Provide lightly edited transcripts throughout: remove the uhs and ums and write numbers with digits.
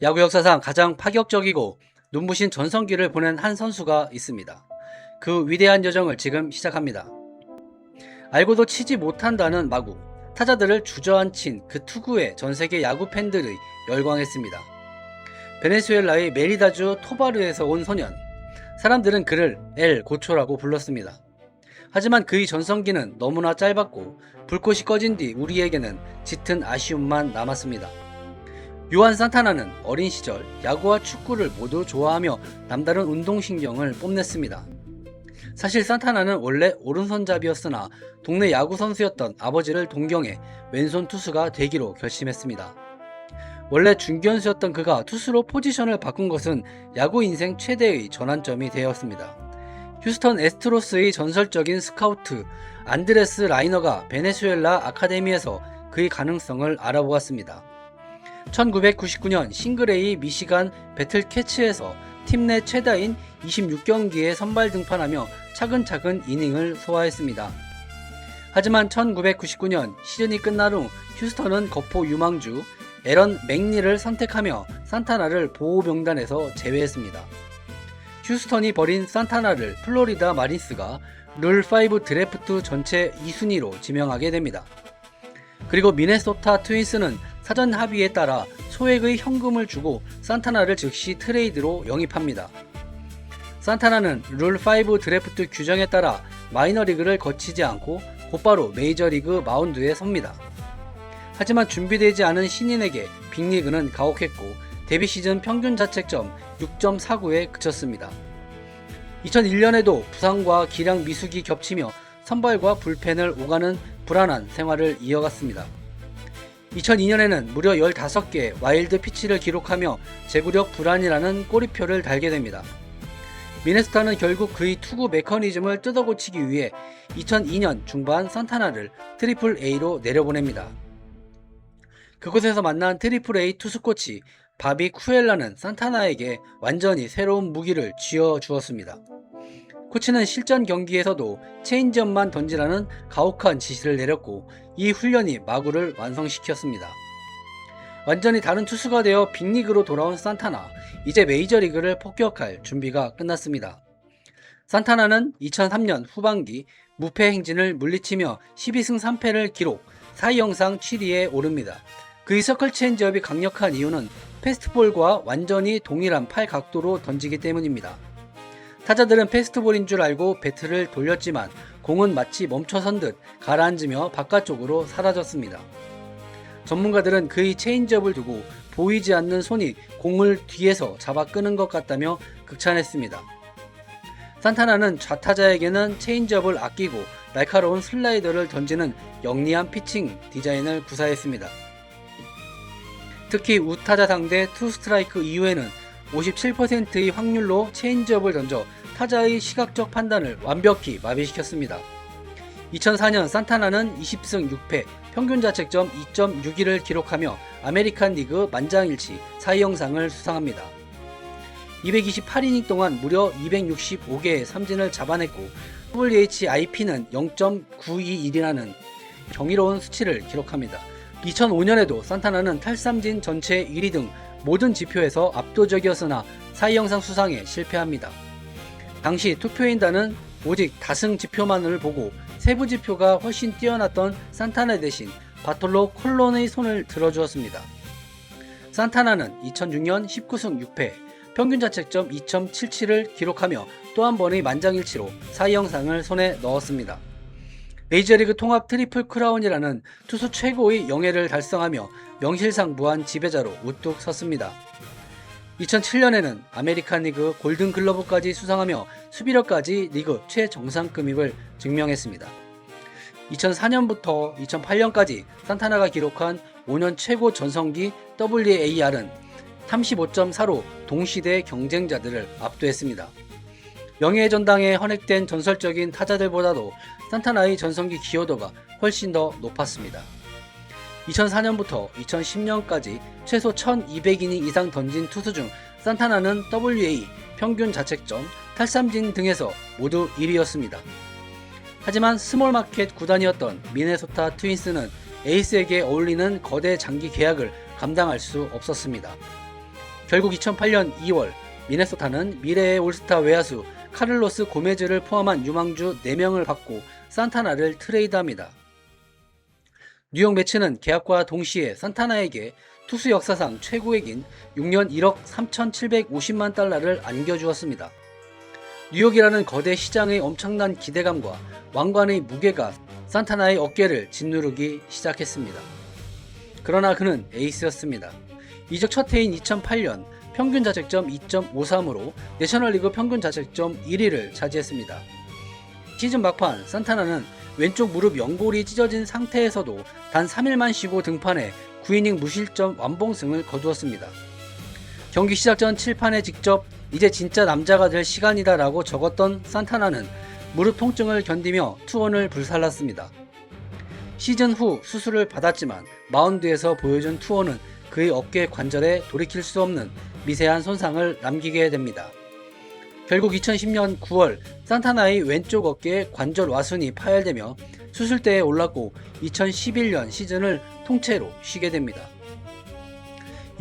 야구 역사상 가장 파격적이고 눈부신 전성기를 보낸 한 선수가 있습니다. 그 위대한 여정을 지금 시작합니다. 알고도 치지 못한다는 마구, 타자들을 주저앉힌 그 투구에 전세계 야구 팬들이 열광했습니다. 베네수엘라의 메리다주 토바르에서 온 소년, 사람들은 그를 엘 고초라고 불렀습니다. 하지만 그의 전성기는 너무나 짧았고 불꽃이 꺼진 뒤 우리에게는 짙은 아쉬움만 남았습니다. 요한 산타나는 어린 시절 야구와 축구를 모두 좋아하며 남다른 운동신경을 뽐냈습니다. 사실 산타나는 원래 오른손잡이였으나 동네 야구 선수였던 아버지를 동경해 왼손 투수가 되기로 결심했습니다. 원래 중견수였던 그가 투수로 포지션을 바꾼 것은 야구 인생 최대의 전환점이 되었습니다. 휴스턴 애스트로스의 전설적인 스카우트 안드레스 라이너가 베네수엘라 아카데미에서 그의 가능성을 알아보았습니다. 1999년 싱글레이 미시간 배틀캐치에서 팀 내 최다인 26경기에 선발 등판하며 차근차근 이닝을 소화했습니다. 하지만 1999년 시즌이 끝난 후 휴스턴은 거포 유망주 에런 맥니를 선택하며 산타나를 보호 명단에서 제외했습니다. 휴스턴이 버린 산타나를 플로리다 마린스가 룰5 드래프트 전체 2순위로 지명하게 됩니다. 그리고 미네소타 트윈스는 사전 합의에 따라 소액의 현금을 주고 산타나를 즉시 트레이드로 영입합니다. 산타나는 룰5 드래프트 규정에 따라 마이너리그를 거치지 않고 곧바로 메이저리그 마운드에 섭니다. 하지만 준비되지 않은 신인에게 빅리그는 가혹했고 데뷔 시즌 평균 자책점 6.49에 그쳤습니다. 2001년에도 부상과 기량 미숙이 겹치며 선발과 불펜을 오가는 불안한 생활을 이어갔습니다. 2002년에는 무려 15개의 와일드 피치를 기록하며 제구력 불안이라는 꼬리표를 달게 됩니다. 미네소타는 결국 그의 투구 메커니즘을 뜯어고치기 위해 2002년 중반 산타나를 트리플 A로 내려보냅니다. 그곳에서 만난 트리플 A 투수 코치 바비 쿠엘라는 산타나에게 완전히 새로운 무기를 쥐어주었습니다. 코치는 실전 경기에서도 체인지업만 던지라는 가혹한 지시를 내렸고 이 훈련이 마구를 완성시켰습니다. 완전히 다른 투수가 되어 빅리그로 돌아온 산타나, 이제 메이저리그를 폭격할 준비가 끝났습니다. 산타나는 2003년 후반기 무패 행진을 물리치며 12승 3패를 기록, 사이 영상 7위에 오릅니다. 그의 서클 체인지업이 강력한 이유는 패스트볼과 완전히 동일한 팔 각도로 던지기 때문입니다. 타자들은 패스트볼인 줄 알고 배트를 돌렸지만 공은 마치 멈춰선 듯 가라앉으며 바깥쪽으로 사라졌습니다. 전문가들은 그의 체인지업을 두고 보이지 않는 손이 공을 뒤에서 잡아 끄는 것 같다며 극찬했습니다. 산타나는 좌타자에게는 체인지업을 아끼고 날카로운 슬라이더를 던지는 영리한 피칭 디자인을 구사했습니다. 특히 우타자 상대 투 스트라이크 이후에는 57%의 확률로 체인지업을 던져 타자의 시각적 판단을 완벽히 마비시켰습니다. 2004년 산타나는 20승 6패, 평균 자책점 2.61을 기록하며 아메리칸 리그 만장일치 사이 영상을 수상합니다. 228이닝 동안 무려 265개의 삼진을 잡아냈고 WHIP는 0.921이라는 경이로운 수치를 기록합니다. 2005년에도 산타나는 탈삼진 전체 1위 등 모든 지표에서 압도적이었으나 사이 영상 수상에 실패합니다. 당시 투표인단은 오직 다승 지표만을 보고 세부 지표가 훨씬 뛰어났던 산타나 대신 바톨로 콜론의 손을 들어주었습니다. 산타나는 2006년 19승 6패, 평균 자책점 2.77을 기록하며 또 한 번의 만장일치로 사이 영상을 손에 넣었습니다. 메이저리그 통합 트리플 크라운이라는 투수 최고의 영예를 달성하며 명실상 무한 지배자로 우뚝 섰습니다. 2007년에는 아메리칸 리그 골든 글러브까지 수상하며 수비력까지 리그 최정상급임을 증명했습니다. 2004년부터 2008년까지 산타나가 기록한 5년 최고 전성기 WAR은 35.4로 동시대 경쟁자들을 압도했습니다. 명예의 전당에 헌액된 전설적인 타자들보다도 산타나의 전성기 기여도가 훨씬 더 높았습니다. 2004년부터 2010년까지 최소 1200이닝 이상 던진 투수 중 산타나는 WA, 평균 자책점, 탈삼진 등에서 모두 1위였습니다. 하지만 스몰마켓 구단이었던 미네소타 트윈스는 에이스에게 어울리는 거대 장기 계약을 감당할 수 없었습니다. 결국 2008년 2월 미네소타는 미래의 올스타 외야수 카를로스 고메즈를 포함한 유망주 4명을 받고 산타나를 트레이드합니다. 뉴욕 매츠는 계약과 동시에 산타나에게 투수 역사상 최고액인 6년 1억 3,750만 달러를 안겨주었습니다. 뉴욕이라는 거대 시장의 엄청난 기대감과 왕관의 무게가 산타나의 어깨를 짓누르기 시작했습니다. 그러나 그는 에이스였습니다. 이적 첫 해인 2008년 평균 자책점 2.53으로 내셔널리그 평균 자책점 1위를 차지했습니다. 시즌 막판 산타나는 왼쪽 무릎 연골이 찢어진 상태에서도 단 3일만 쉬고 등판해 9이닝 무실점 완봉승을 거두었습니다. 경기 시작 전 칠판에 직접 이제 진짜 남자가 될 시간이다 라고 적었던 산타나는 무릎 통증을 견디며 투혼을 불살랐습니다. 시즌 후 수술을 받았지만 마운드에서 보여준 투혼은 그의 어깨 관절에 돌이킬 수 없는 미세한 손상을 남기게 됩니다. 결국 2010년 9월 산타나의 왼쪽 어깨에 관절 와순이 파열되며 수술대에 올랐고 2011년 시즌을 통째로 쉬게 됩니다.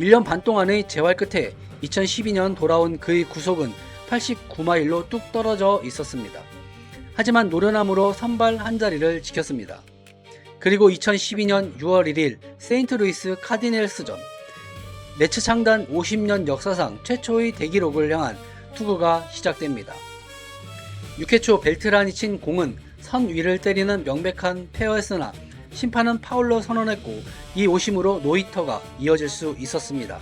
1년 반 동안의 재활 끝에 2012년 돌아온 그의 구속은 89마일로 뚝 떨어져 있었습니다. 하지만 노련함으로 선발 한 자리를 지켰습니다. 그리고 2012년 6월 1일 세인트루이스 카디넬스전 매츠 창단 50년 역사상 최초의 대기록을 향한 투구가 시작됩니다. 6회 초 벨트란이 친 공은 선 위를 때리는 명백한 페어였으나 심판은 파울로 선언했고 이 오심으로 노히터가 이어질 수 있었습니다.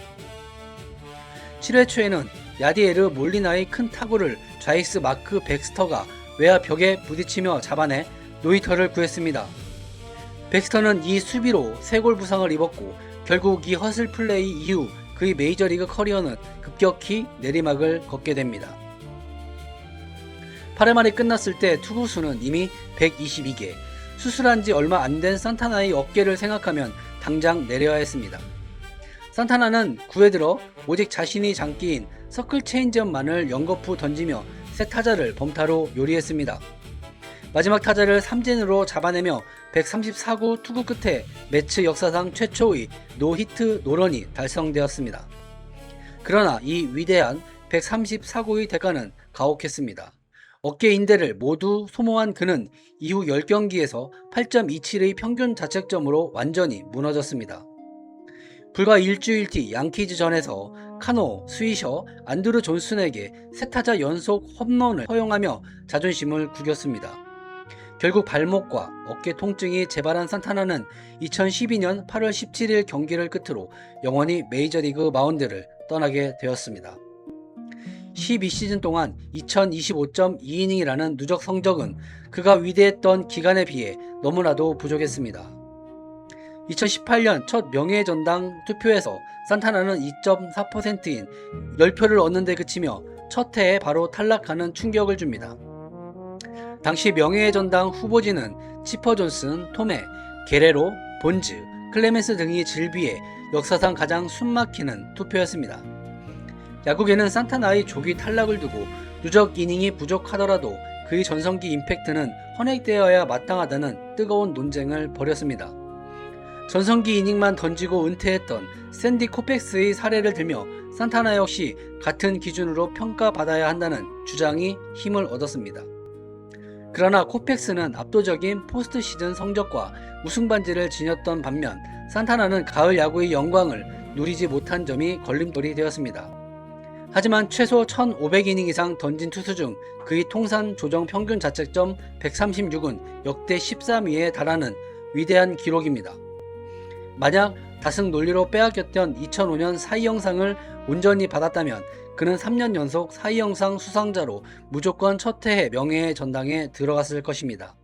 7회 초에는 야디에르 몰리나의 큰 타구를 좌익스 마크 백스터가 외야 벽에 부딪히며 잡아내 노히터를 구했습니다. 백스터는 이 수비로 3골 부상을 입었고 결국 이 허슬 플레이 이후 그의 메이저리그 커리어는 급격히 내리막을 걷게 됩니다. 8회 말이 끝났을 때 투구수는 이미 122개, 수술한 지 얼마 안 된 산타나의 어깨를 생각하면 당장 내려야 했습니다. 산타나는 9회 들어 오직 자신이 장기인 서클 체인지업만을 연거푸 던지며 새 타자를 범타로 요리했습니다. 마지막 타자를 삼진으로 잡아내며 134구 투구 끝에 매츠 역사상 최초의 노히트 노런이 달성되었습니다. 그러나 이 위대한 134구의 대가는 가혹했습니다. 어깨 인대를 모두 소모한 그는 이후 10경기에서 8.27의 평균 자책점으로 완전히 무너졌습니다. 불과 일주일 뒤 양키즈전에서 카노, 스위셔, 안드루 존슨에게 세 타자 연속 홈런을 허용하며 자존심을 구겼습니다. 결국 발목과 어깨 통증이 재발한 산타나는 2012년 8월 17일 경기를 끝으로 영원히 메이저리그 마운드를 떠나게 되었습니다. 12시즌 동안 2025.2이닝이라는 누적 성적은 그가 위대했던 기간에 비해 너무나도 부족했습니다. 2018년 첫 명예전당 투표에서 산타나는 2.4%인 10표를 얻는 데 그치며 첫 해에 바로 탈락하는 충격을 줍니다. 당시 명예전당 후보진은 치퍼 존슨, 톰해, 게레로, 본즈, 클레멘스 등이 질비해 역사상 가장 숨막히는 투표였습니다. 야구계는 산타나의 조기 탈락을 두고 누적 이닝이 부족하더라도 그의 전성기 임팩트는 헌액되어야 마땅하다는 뜨거운 논쟁을 벌였습니다. 전성기 이닝만 던지고 은퇴했던 샌디 코펙스의 사례를 들며 산타나 역시 같은 기준으로 평가받아야 한다는 주장이 힘을 얻었습니다. 그러나 코펙스는 압도적인 포스트 시즌 성적과 우승 반지를 지녔던 반면 산타나는 가을 야구의 영광을 누리지 못한 점이 걸림돌이 되었습니다. 하지만 최소 1500이닝 이상 던진 투수 중 그의 통산 조정 평균 자책점 136은 역대 13위에 달하는 위대한 기록입니다. 만약 다승 논리로 빼앗겼던 2005년 사이영상을 온전히 받았다면 그는 3년 연속 사이영상 수상자로 무조건 첫 해의 명예의 전당에 들어갔을 것입니다.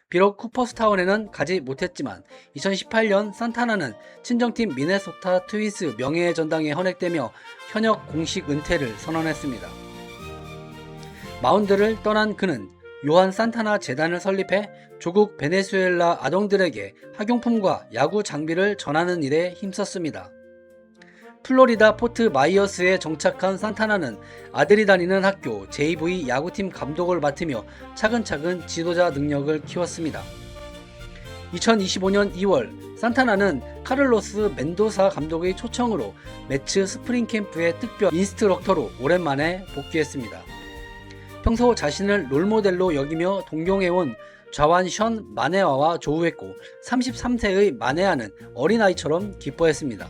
비록 쿠퍼스타운에는 가지 못했지만 2018년 산타나는 친정팀 미네소타 트윈스 명예의 전당에 헌액되며 현역 공식 은퇴를 선언했습니다. 마운드를 떠난 그는 요한 산타나 재단을 설립해 조국 베네수엘라 아동들에게 학용품과 야구 장비를 전하는 일에 힘썼습니다. 플로리다 포트 마이어스에 정착한 산타나는 아들이 다니는 학교 JV 야구팀 감독을 맡으며 차근차근 지도자 능력을 키웠습니다. 2025년 2월 산타나는 카를로스 멘도사 감독의 초청으로 매츠 스프링 캠프의 특별 인스트럭터로 오랜만에 복귀했습니다. 평소 자신을 롤모델로 여기며 동경해온 좌완 션 마네아와 조우했고 33세의 마네아는 어린아이처럼 기뻐했습니다.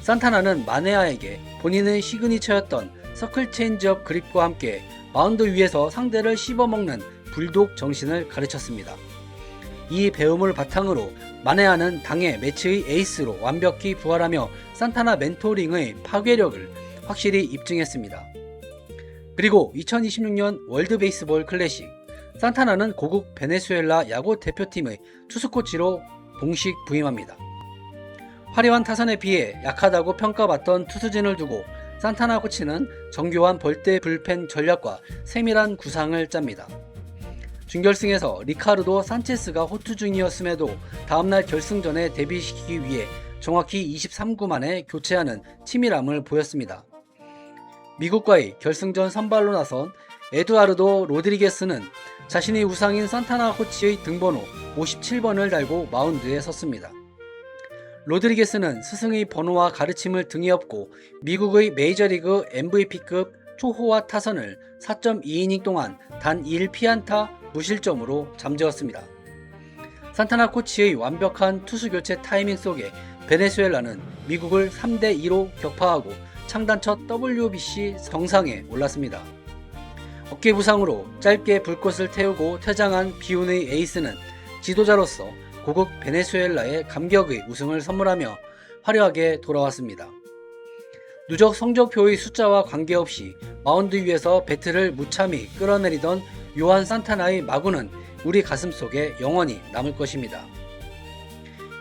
산타나는 마네아에게 본인의 시그니처였던 서클 체인지업 그립과 함께 마운드 위에서 상대를 씹어먹는 불독 정신을 가르쳤습니다. 이 배움을 바탕으로 마네아는 당해 매치의 에이스로 완벽히 부활하며 산타나 멘토링의 파괴력을 확실히 입증했습니다. 그리고 2026년 월드 베이스볼 클래식, 산타나는 고국 베네수엘라 야구 대표팀의 투수 코치로 공식 부임합니다. 화려한 타선에 비해 약하다고 평가받던 투수진을 두고 산타나 코치는 정교한 벌떼 불펜 전략과 세밀한 구상을 짭니다. 준결승에서 리카르도 산체스가 호투 중이었음에도 다음날 결승전에 데뷔시키기 위해 정확히 23구 만에 교체하는 치밀함을 보였습니다. 미국과의 결승전 선발로 나선 에두아르도 로드리게스는 자신의 우상인 산타나 코치의 등번호 57번을 달고 마운드에 섰습니다. 로드리게스는 스승의 번호와 가르침을 등에 업고 미국의 메이저리그 MVP급 초호화 타선을 4.2이닝 동안 단 1피안타 무실점으로 잠재웠습니다. 산타나 코치의 완벽한 투수 교체 타이밍 속에 베네수엘라는 미국을 3대2로 격파하고 창단 첫 WBC 정상에 올랐습니다. 어깨 부상으로 짧게 불꽃을 태우고 퇴장한 비운의 에이스는 지도자로서 고국 베네수엘라의 감격의 우승을 선물하며 화려하게 돌아왔습니다. 누적 성적표의 숫자와 관계없이 마운드 위에서 배트를 무참히 끌어내리던 요한 산타나의 마구는 우리 가슴속에 영원히 남을 것입니다.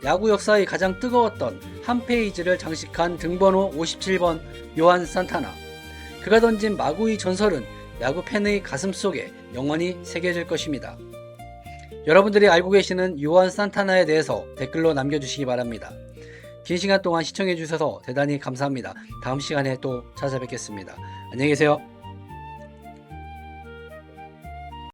야구 역사의 가장 뜨거웠던 한 페이지를 장식한 등번호 57번 요한 산타나. 그가 던진 마구의 전설은 야구 팬의 가슴속에 영원히 새겨질 것입니다. 여러분들이 알고 계시는 요한 산타나에 대해서 댓글로 남겨주시기 바랍니다. 긴 시간 동안 시청해주셔서 대단히 감사합니다. 다음 시간에 또 찾아뵙겠습니다. 안녕히 계세요.